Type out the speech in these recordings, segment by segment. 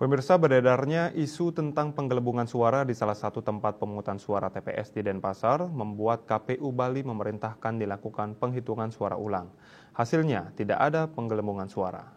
Pemirsa, beredarnya isu tentang penggelembungan suara di salah satu tempat pemungutan suara TPS di Denpasar membuat KPU Bali memerintahkan dilakukan penghitungan suara ulang. Hasilnya, tidak ada penggelembungan suara.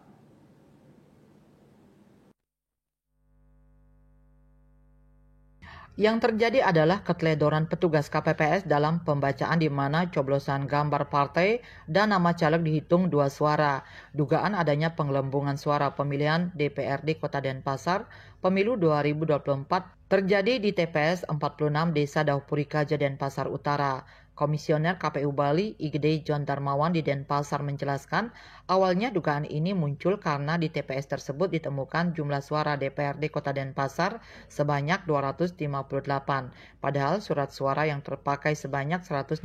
Yang terjadi adalah keteledoran petugas KPPS dalam pembacaan di mana coblosan gambar partai dan nama caleg dihitung 2 suara. Dugaan adanya penggelembungan suara pemilihan DPRD Kota Denpasar Pemilu 2024 terjadi di TPS 46 Desa Daupurikaja Denpasar Utara. Komisioner KPU Bali IGD John Darmawan di Denpasar menjelaskan, awalnya dugaan ini muncul karena di TPS tersebut ditemukan jumlah suara DPRD Kota Denpasar sebanyak 258, padahal surat suara yang terpakai sebanyak 164,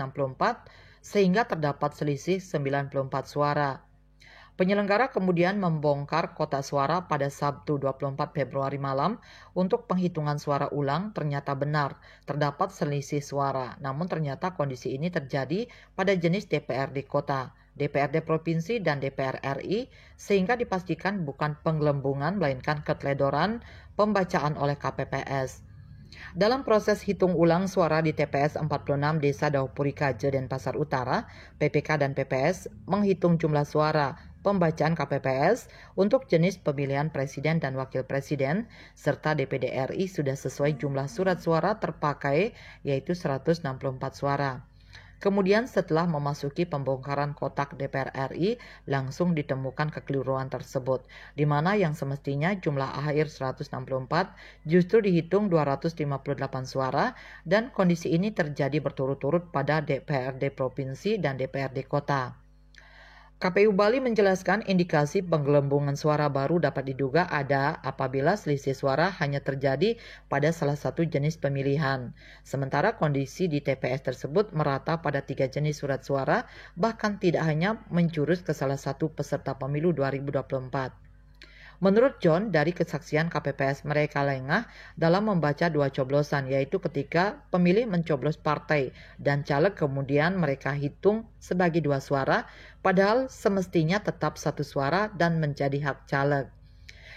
sehingga terdapat selisih 94 suara. Penyelenggara kemudian membongkar kotak suara pada Sabtu 24 Februari malam untuk penghitungan suara ulang. Ternyata benar, terdapat selisih suara. Namun ternyata kondisi ini terjadi pada jenis DPRD Kota, DPRD Provinsi, dan DPR RI, sehingga dipastikan bukan penggelembungan melainkan keteledoran pembacaan oleh KPPS. Dalam proses hitung ulang suara di TPS 46 Desa Daupurikaja Denpasar Utara, PPK dan PPS menghitung jumlah suara pembacaan KPPS untuk jenis pemilihan presiden dan wakil presiden, serta DPD RI sudah sesuai jumlah surat suara terpakai, yaitu 164 suara. Kemudian setelah memasuki pembongkaran kotak DPR RI, langsung ditemukan kekeliruan tersebut, di mana yang semestinya jumlah akhir 164 justru dihitung 258 suara, dan kondisi ini terjadi berturut-turut pada DPRD Provinsi dan DPRD Kota. KPU Bali menjelaskan indikasi penggelembungan suara baru dapat diduga ada apabila selisih suara hanya terjadi pada salah satu jenis pemilihan. Sementara kondisi di TPS tersebut merata pada 3 jenis surat suara, bahkan tidak hanya menjurus ke salah satu peserta pemilu 2024. Menurut John, dari kesaksian KPPS mereka lengah dalam membaca 2 coblosan, yaitu ketika pemilih mencoblos partai dan caleg kemudian mereka hitung sebagai 2 suara, padahal semestinya tetap 1 suara dan menjadi hak caleg.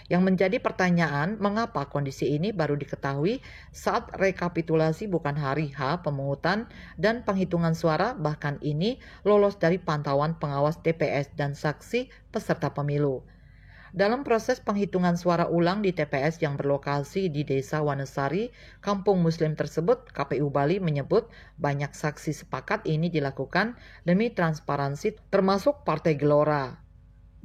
Yang menjadi pertanyaan, mengapa kondisi ini baru diketahui saat rekapitulasi bukan hari H pemungutan dan penghitungan suara, bahkan ini lolos dari pantauan pengawas TPS dan saksi peserta pemilu. Dalam proses penghitungan suara ulang di TPS yang berlokasi di Desa Wanesari, kampung Muslim tersebut, KPU Bali menyebut banyak saksi sepakat ini dilakukan demi transparansi termasuk Partai Gelora.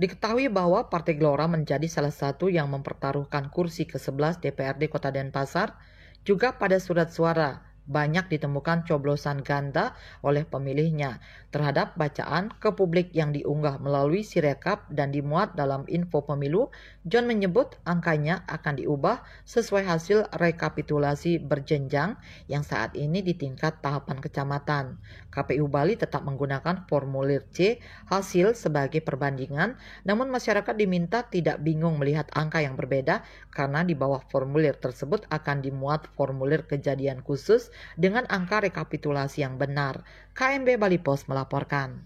Diketahui bahwa Partai Gelora menjadi salah satu yang mempertaruhkan kursi ke-11 DPRD Kota Denpasar. Juga pada surat suara banyak ditemukan coblosan ganda oleh pemilihnya terhadap bacaan ke publik yang diunggah melalui Sirekap dan dimuat dalam info pemilu. John menyebut angkanya akan diubah sesuai hasil rekapitulasi berjenjang yang saat ini di tingkat tahapan kecamatan. KPU Bali tetap menggunakan formulir C hasil sebagai perbandingan, namun masyarakat diminta tidak bingung melihat angka yang berbeda karena di bawah formulir tersebut akan dimuat formulir kejadian khusus dengan angka rekapitulasi yang benar. KMB Bali Pos melaporkan.